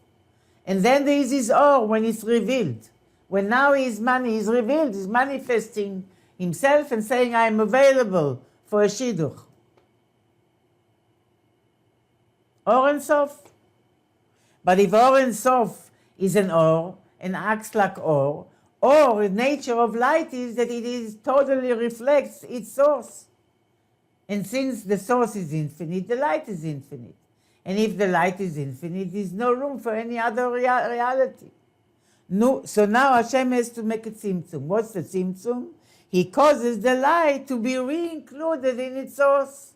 And then there is His Or when it's revealed. When now His money is revealed, He's manifesting Himself and saying, I am available for a Shidduch. Or Ein Sof. But if Or Ein Sof is an Or and acts like Or the nature of light is that it is totally reflects its source. And since the source is infinite, the light is infinite. And if the light is infinite, there's no room for any other reality. No, so now Hashem has to make a tzimtzum. What's the tzimtzum? He causes the light to be re-included in its source.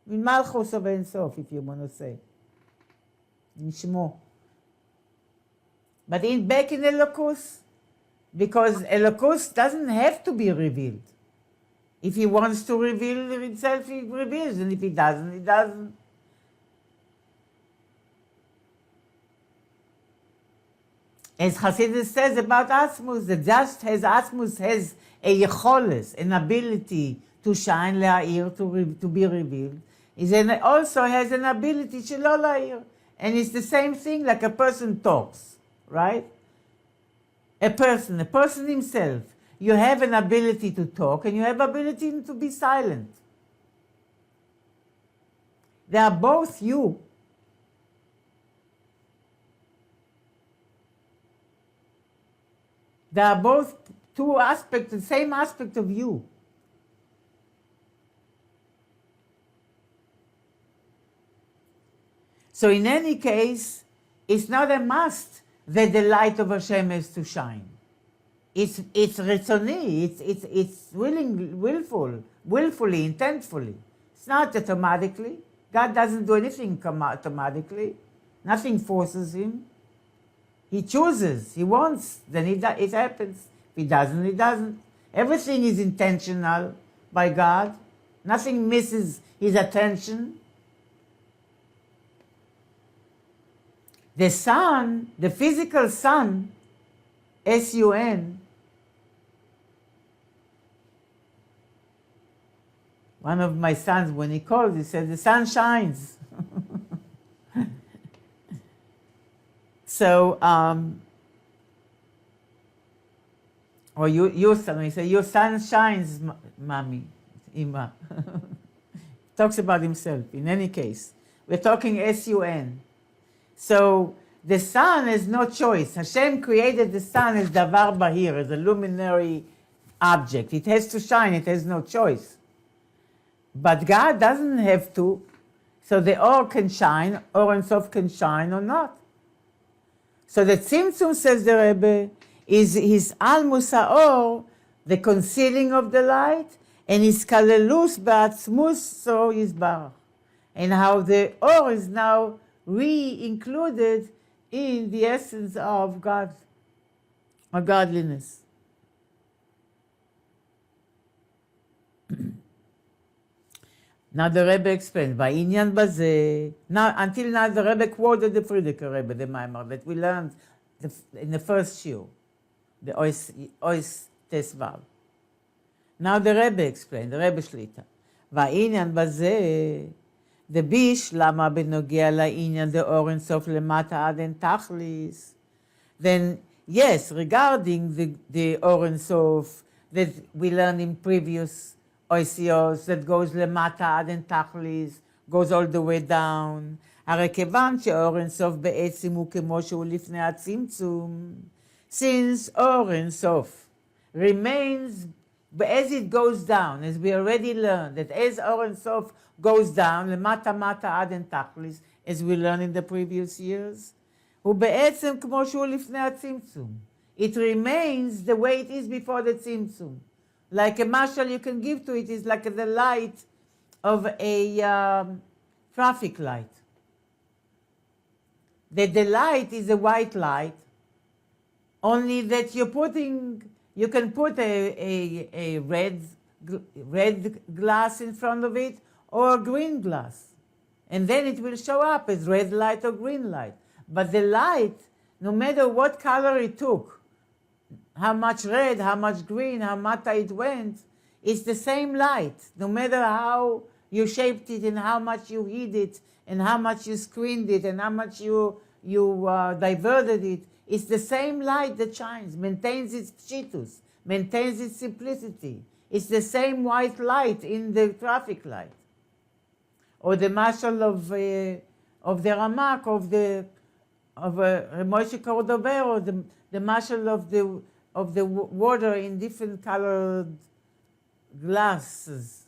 In Malchus of Ein Sof, if you want to say. In Shmo. But back in Elokus, because Elokus doesn't have to be revealed. If He wants to reveal Himself, He reveals, and if He doesn't, He doesn't. As Hasidus says about Asmus, that just as Asmus has a yecholes, an ability to shine, la'ir, to be revealed, it also has an ability shelo la'ir. And it's the same thing like a person talks. Right? A person himself, you have an ability to talk and you have ability to be silent. They are both you. They are both two aspects, the same aspect of you. So in any case, it's not a must that the light of Hashem has to shine. It's ritzoni, it's willfully, intentfully. It's not automatically. God doesn't do anything automatically. Nothing forces Him. He chooses, He wants, then it happens. If He doesn't, He doesn't. Everything is intentional by God. Nothing misses His attention. The sun, the physical sun, S-U-N, one of my sons, when he calls, he says, the sun shines. So, or your son, he says, your sun shines, mommy, Ima. Talks about himself, in any case. We're talking S-U-N. So the sun has no choice. Hashem created the sun as davar bahir, as a luminary object. It has to shine, it has no choice. But God doesn't have to, so the or can shine, or Ein Sof can shine or not. So the Tzimtzum, says the Rebbe, is his almus ha'or, the concealing of the light, and his kalelus ba'atzmus so yizbarach. And how the or is now re-included in the essence of God, or godliness. Now the Rebbe explains, Va'inyan bazeh. Now, until now, the Rebbe quoted the Frierdiker Rebbe, the Maimar, that we learned in the first shiur, the Ois Tesvav. Now the Rebbe explained, the Rebbe Shlita, Va'inyan bazeh. The bish lama benogea la'inyan the or Ein Sof lemata ad en tachlis. Then yes, regarding the or Ein Sof that we learned in previous oisios that goes lemata ad en tachlis, goes all the way down. הרי כיוון שאור אין סוף בעצם הוא כמו שהוא לפני הצמצום, since or Ein Sof remains as it goes down, as we already learned, that as or Ein Sof goes down, למטה מטה עד אין תכליס, as we learned in the previous years, הוא בעצם כמו שהוא לפני הצמצום. It remains the way it is before the tzimtzum. Like a mashal you can give to it is like the light of a traffic light. That the light is a white light, only that you can put a red glass in front of it, or a green glass. And then it will show up as red light or green light. But the light, no matter what color it took, how much red, how much green, how matte it went, it's the same light, no matter how you shaped it and how much you hid it and how much you screened it and how much you diverted it. It's the same light that shines, maintains its pshitus, maintains its simplicity. It's the same white light in the traffic light. Or the mashal of the Ramak, of Moshe Cordover, or the mashal of the water in different colored glasses.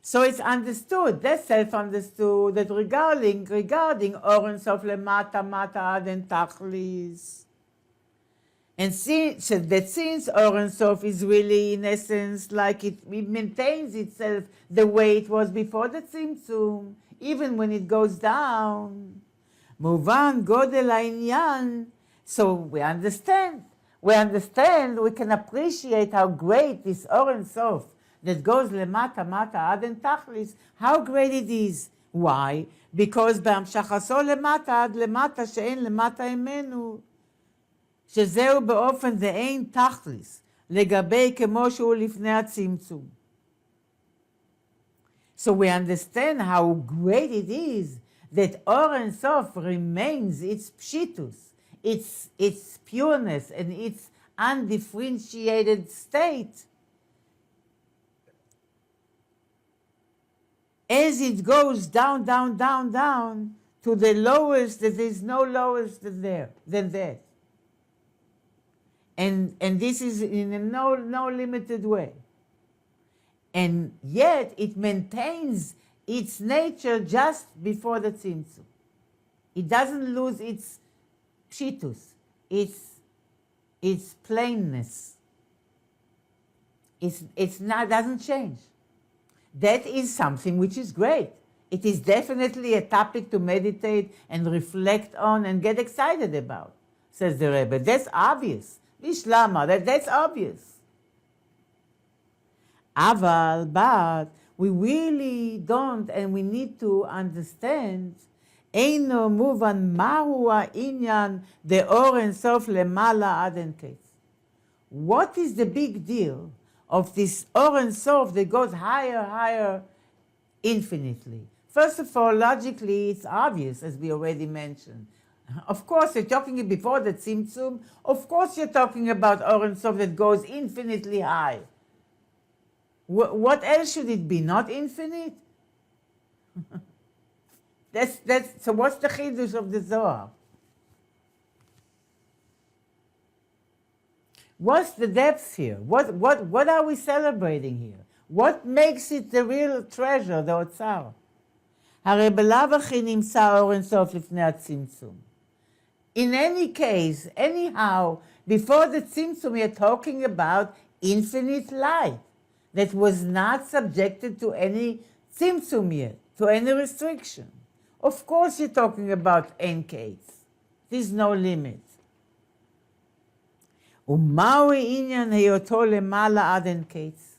So it's understood, that's self-understood, that regarding Or Ein Sof Lemata, Mata Ad En Tachlis, and since Or Ein Sof is really, in essence, like it maintains itself the way it was before the Tzimtzum, even when it goes down. Muvan Godel Ha'inyan. So we understand, we can appreciate how great this Or Ein Sof that goes Lemata, Mata Ad En Tachlis, how great it is. Why? Because בהמשכתו למטה עד למטה שאין למטה ממנו, שזהו באופן דאין תכליס, לגבי כמו שהוא לפני הצמצום. So we understand how great it is that Or Ein Sof remains its pshitus, its pureness and its undifferentiated state, as it goes down, down, down, down to the lowest, that there is no lowest than that. And this is in a no limited way. And yet it maintains its nature just before the Tzimtzum. It doesn't lose its pshitus, its plainness. Doesn't change. That is something which is great. It is definitely a topic to meditate and reflect on and get excited about, says the Rebbe. That's obvious. Bishlama, that's obvious. But we really don't, and we need to understand, Eino muvan mahu ha'inyan de'or ein sof למעלה עד אין קץ. What is the big deal of this Or Ein Sof that goes higher, infinitely? First of all, logically, it's obvious, as we already mentioned. Of course, you're talking before the Tzimtzum. Of course, you're talking about Or Ein Sof that goes infinitely high. What else should it be? Not infinite? So what's the chidush of the Zohar? What's the depth here? What are we celebrating here? What makes it the real treasure, the אוצר? הרי בלאו הכי נמצא אור אין סוף לפני הצמצום. In any case, anyhow, before the Tzimtzum, you're talking about infinite light that was not subjected to any Tzimtzum yet, to any restriction. Of course you're talking about Ein Kates. There's no limit. ומהו עניין היותו למעלה עד אין קץ?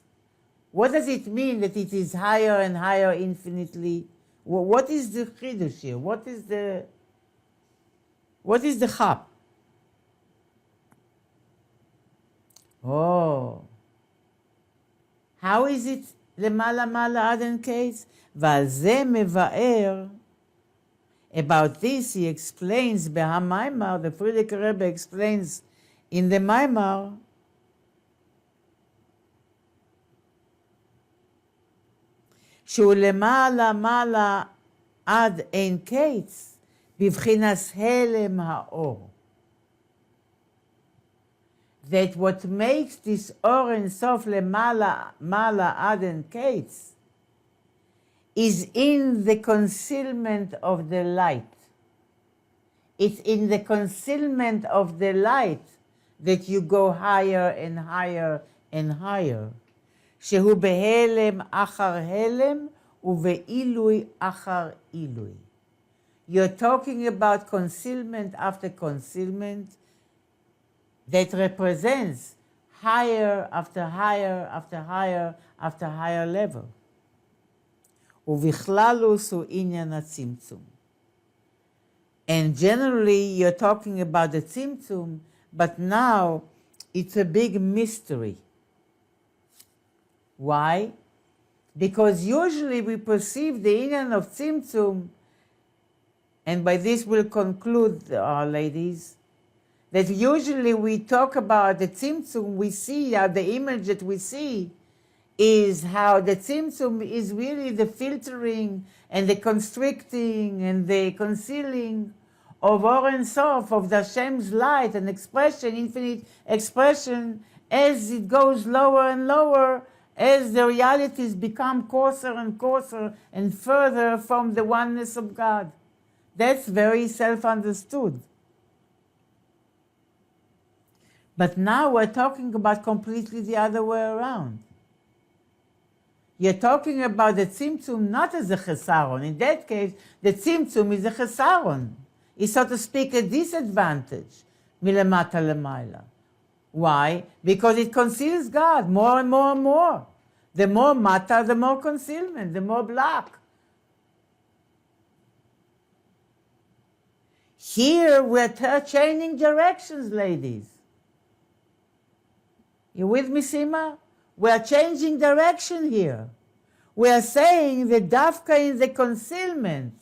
What does it mean that it is higher and higher infinitely? What is the chidush here? What is the chap? Oh, how is it למעלה מעלה עד אין קץ? ועל זה מבאר, about this he explains בהמיימר, the Frierdiker Rebbe explains in the Maimar, שהוא למעלה מעלה עד אין קץ, בבחינת הלם האור. That what makes this Or Ein Sof למעלה מעלה עד אין קץ is in the concealment of the light. It's in the concealment of the light that you go higher and higher and higher. שהוא בהלם אחר הלם ובעילוי אחר עילוי. You're talking about concealment after concealment that represents higher after higher after higher after higher level. ובכללוס הוא עניין הצמצום. And generally you're talking about the tzimtzum, but now it's a big mystery. Why? Because usually we perceive the inyan of tzimtzum, and by this we'll conclude, our ladies, that usually we talk about the tzimtzum, we see the image that we see is how the tzimtzum is really the filtering and the constricting and the concealing of Or Ein Sof, of the Hashem's light and expression, infinite expression, as it goes lower and lower, as the realities become coarser and coarser and further from the oneness of God. That's very self-understood. But now we're talking about completely the other way around. You're talking about the tzimtzum not as a chesaron. In that case, the tzimtzum is a chesaron. It's, so to speak, a disadvantage. Milamata lemaila. Why? Because it conceals God more and more and more. The more mata, the more concealment, the more black. Here we're changing directions, ladies. You with me, Sima? We're changing direction here. We're saying that dafka in the concealment,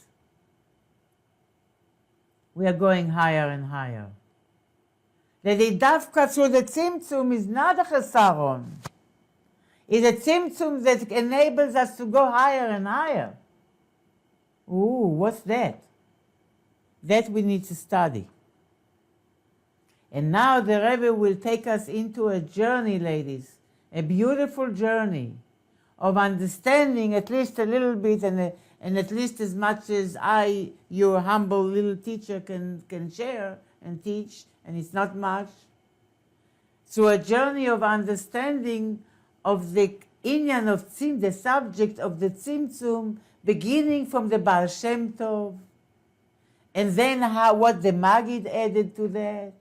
we are going higher and higher. That the dafka through the tzimtzum is not a chesaron. It's a tzimtzum that enables us to go higher and higher. Ooh, what's that? That we need to study. And now the Rebbe will take us into a journey, ladies, a beautiful journey of understanding at least a little bit and at least as much as I, your humble little teacher, can share and teach, and it's not much. So a journey of understanding of the inyan of the subject of the tzimtzum, beginning from the Baal Shem Tov, and then what the Maggid added to that,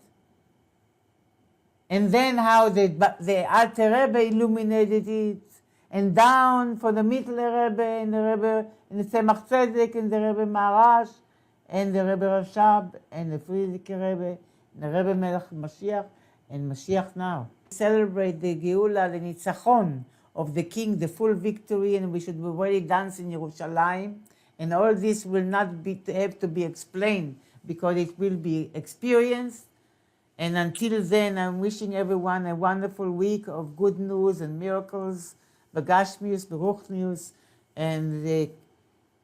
and then how the Alter Rebbe illuminated it, and down for the Mittler Rebbe, and the Tzemach Tzedek, and the Rebbe Maharash, and the Rebbe Rashab, and the Frierdiker Rebbe, and the Rebbe Melech Mashiach, and Mashiach now. Celebrate the Geula, the Nitzachon of the King, the full victory, and we should be really dance in Yerushalayim. And all this will not have to be explained because it will be experienced. And until then, I'm wishing everyone a wonderful week of good news and miracles, Begashmius, Beruchnius, and the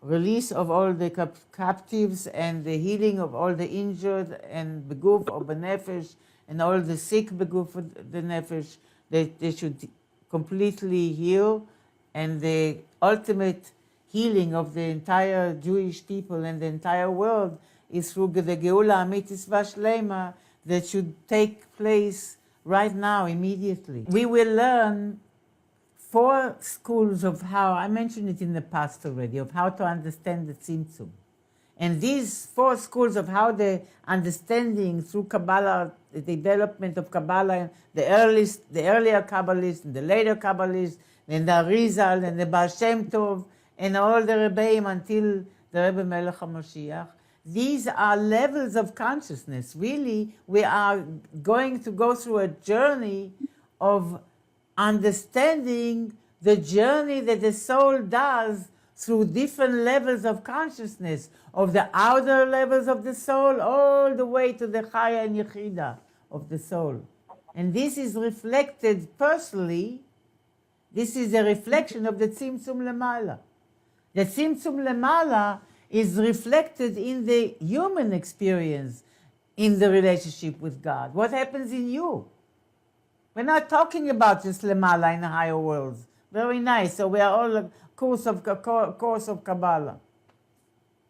release of all the captives and the healing of all the injured and Beguf or Benefesh and all the sick Beguf of the Nefesh, that they should completely heal, and the ultimate healing of the entire Jewish people and the entire world is through the Geula Amitis Vashlema that should take place right now, immediately. We will learn 4 schools of how, I mentioned it in the past already, of how to understand the Tzimtzum. And these 4 schools of how the understanding through Kabbalah, the development of Kabbalah, the earlier Kabbalists, and the later Kabbalists, and the Arizal, and the Baal Shem Tov, and all the Rebbeim until the Rebbe Melech HaMashiach. These are levels of consciousness. Really, we are going to go through a journey of understanding the journey that the soul does through different levels of consciousness, of the outer levels of the soul all the way to the Chaya and Yechida of the soul. And this is reflected personally, this is a reflection of the Tzimtzum Lemala. The Tzimtzum Lemala is reflected in the human experience in the relationship with God. What happens in you? We're not talking about just Lemala in the higher worlds. Very nice. So we are all a course of Kabbalah.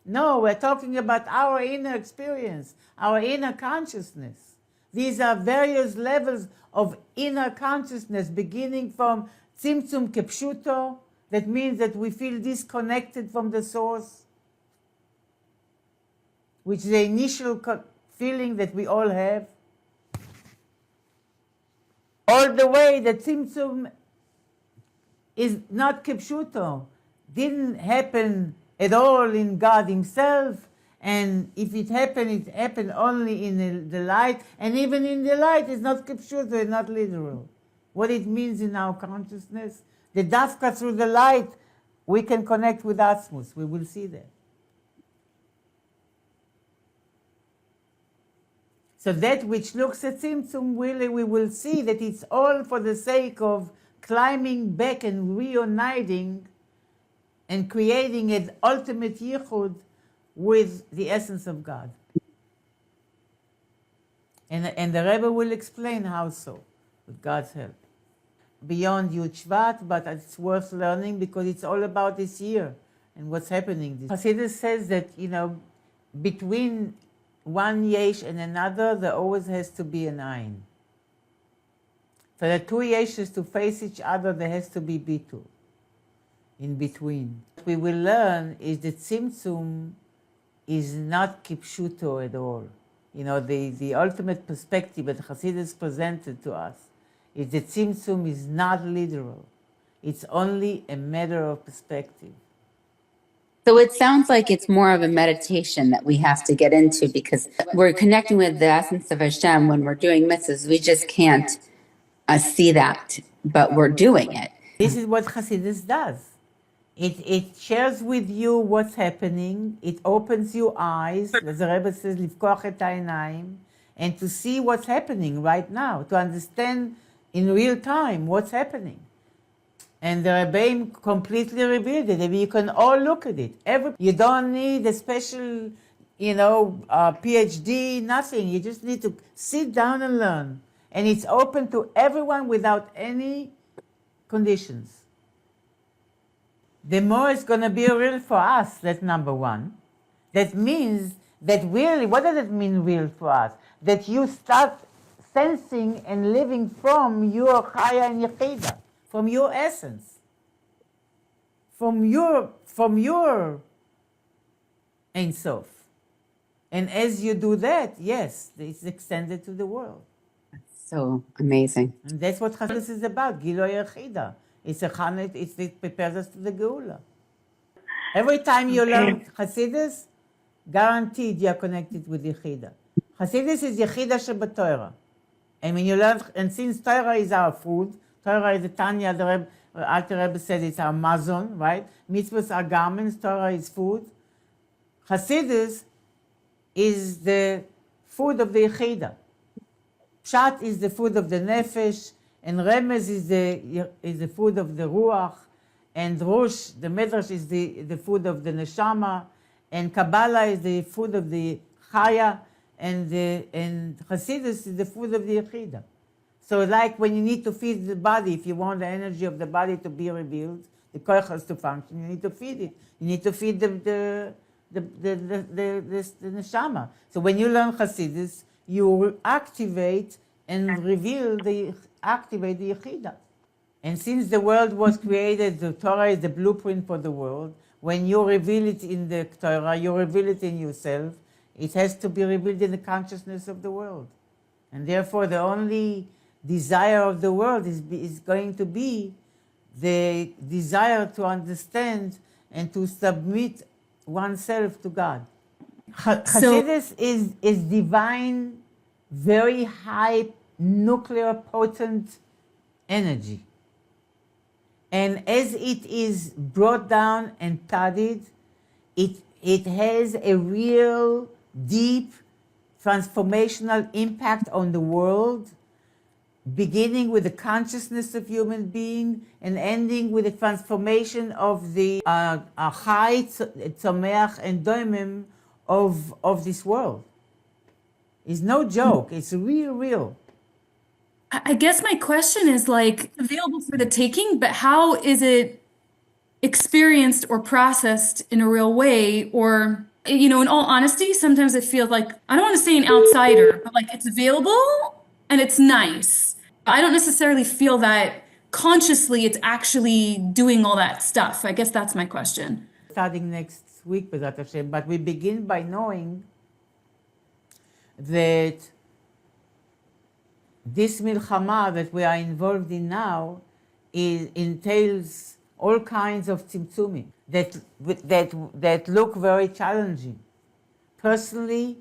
No, we're talking about our inner experience, our inner consciousness. These are various levels of inner consciousness, beginning from Tzimtzum Kepshuto, that means that we feel disconnected from the source, which is the initial feeling that we all have, all the way that Tzimtzum is not Kepshuto. didn't happen at all in God himself, and if it happened only in the light, and even in the light it's not kipshuto, it's not literal. What it means in our consciousness, the dafka through the light, we can connect with Atmos. We will see that. So that which looks at Tzimtzum, really we will see that it's all for the sake of climbing back and reuniting and creating an ultimate yichud with the essence of God. And the Rebbe will explain how so, with God's help. Beyond Yud Shvat, but it's worth learning because it's all about this year and what's happening. Hasidus says that, between one yesh and another, there always has to be an ayin. For the two yeshes to face each other, there has to be bitul in between. What we will learn is that Tzimtzum is not kipshuto at all. The ultimate perspective that Hasidus presented to us is that Tzimtzum is not literal. It's only a matter of perspective. So it sounds like it's more of a meditation that we have to get into because we're connecting with the essence of Hashem when we're doing mitzvahs. We just can't see that, but we're doing it. This is what Hasidus does. It shares with you what's happening. It opens your eyes, as the Rebbe says, livkoach et ha'einayim, and to see what's happening right now, to understand in real time what's happening. And the Rebbeim completely revealed it. You can all look at it. You don't need a special, PhD, nothing. You just need to sit down and learn. And it's open to everyone without any conditions. The more it's going to be real for us, that's number one. That means that really, what does it mean real for us? That you start sensing and living from your chaya and yechida, from your essence, from your Ein Sof. And as you do that, yes, it's extended to the world. That's so amazing. And that's what Chassidus is about, Giloi Yechida. It prepares us to the Geula. Every time you learn Chassidus, guaranteed you are connected with Yechida. Chassidus is Yechida Shebatorah. And when you learn, and since Torah is our food, Torah is the Tanya, the Alter Rebbe said it's our mazon, right? Mitzvahs are garments, Torah is food. Chassidus is the food of the Yechida. Pshat is the food of the nefesh, and Remez is the food of the ruach, and Rosh, the medrash, is the food of the neshama, and Kabbalah is the food of the chaya, and Chassidus is the food of the yechida. So like when you need to feed the body, if you want the energy of the body to be revealed, the koichas to function, you need to feed it. You need to feed the neshama. So when you learn Chassidus, you activate and activate the yechida. And since the world was created, the Torah is the blueprint for the world. When you reveal it in the Torah, you reveal it in yourself. It has to be revealed in the consciousness of the world. And therefore, the only desire of the world is going to be the desire to understand and to submit oneself to God. Chassidus is divine, very high, nuclear, potent energy. And as it is brought down and studied, it has a real, deep, transformational impact on the world, beginning with the consciousness of human being and ending with the transformation of the Chai, Tzomeach, and Doimim of this world. It's no joke. It's real. I guess my question is available for the taking, but how is it experienced or processed in a real way? Or, in all honesty, sometimes I feel like, I don't want to say an outsider, but it's available and it's nice. I don't necessarily feel that consciously it's actually doing all that stuff. I guess that's my question. Starting next week, B'ezrat Hashem, but we begin by knowing that this milchama that we are involved in now entails all kinds of tzimtzumim. that look very challenging, personally,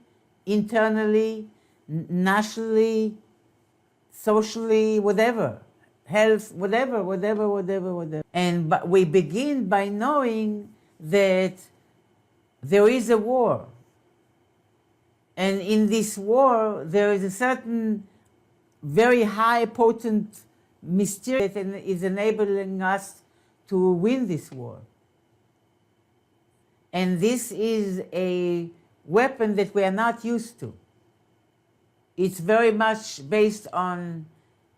internally, nationally, socially, whatever, health, whatever. And but we begin by knowing that there is a war. And in this war, there is a certain very high, potent mystery that is enabling us to win this war. And this is a weapon that we are not used to. It's very much based on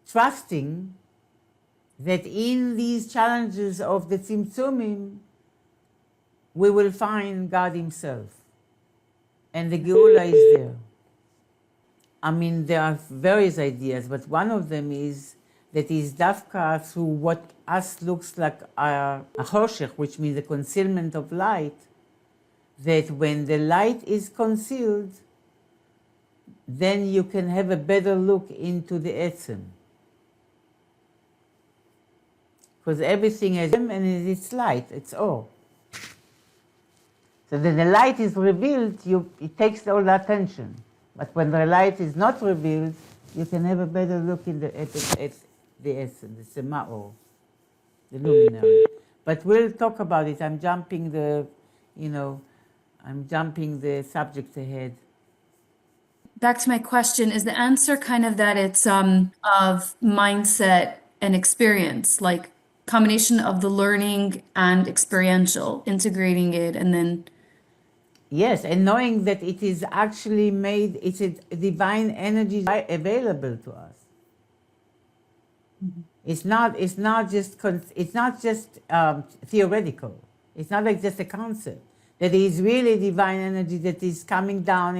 trusting that in these challenges of the Tzimtzumim, we will find God Himself. And the Geula is there. I mean, there are various ideas, but one of them is that is dafka through what us looks like a choshech, which means the concealment of light, that when the light is concealed, then you can have a better look into the etzem. Because everything has and it's light, it's all. So when the light is revealed, it takes all the attention. But when the light is not revealed, you can have a better look at the essence, the sema'or, the luminary. But we'll talk about it. I'm jumping the subject ahead. Back to my question, is the answer kind of that it's of mindset and experience, like combination of the learning and experiential, integrating it, and then... Yes, and knowing that it is actually made, it's a divine energy available to us. Mm-hmm. It's not just theoretical. It's not like just a concept. That it is really divine energy that is coming down.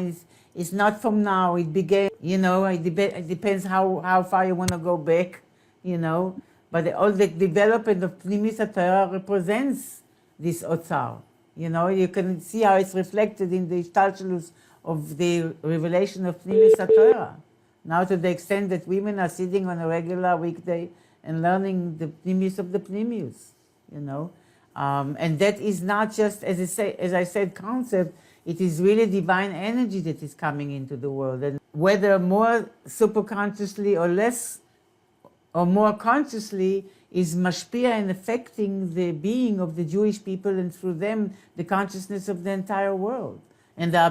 It's not from now. It began. It depends how far you want to go back. But all the development of Pnimis Torah represents this Otzar. You can see how it's reflected in the Ishtalshelus of the revelation of Pnimis Torah. Now to the extent that women are sitting on a regular weekday and learning the Pnimis of the Pnimius, and that is not just, as I said, concept. It is really divine energy that is coming into the world. And whether more superconsciously or less or more consciously, is mashpia and affecting the being of the Jewish people, and through them the consciousness of the entire world, and our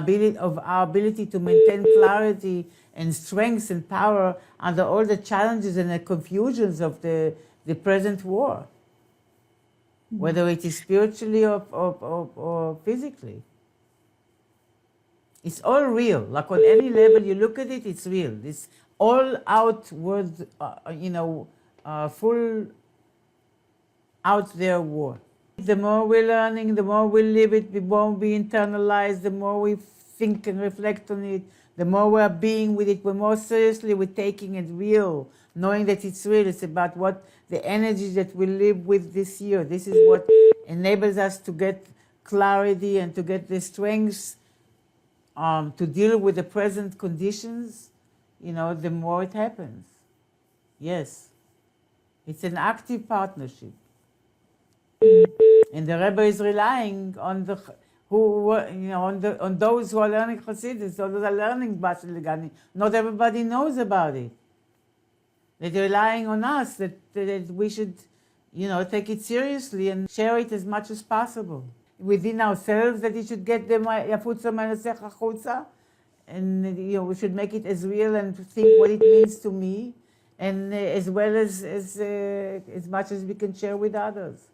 ability to maintain clarity and strength and power under all the challenges and the confusions of the present war, whether it is spiritually or physically. It's all real. Like on any level you look at it, it's real. This all outward, full out there war. The more we're learning, the more we live it, the more we internalize, the more we think and reflect on it, the more we're being with it, the more seriously we're taking it real, knowing that it's real. It's about what the energy that we live with this year. This is what enables us to get clarity and to get the strength to deal with the present conditions, the more it happens. Yes. It's an active partnership. And the Rebbe is relying on on those who are learning Chassidus, those who are learning Basi Legani. Not everybody knows about it. They're relying on us that we should, take it seriously and share it as much as possible within ourselves. That it should get them yafutza manasech achutza, and we should make it as real and think what it means to me, and as well as much as we can share with others.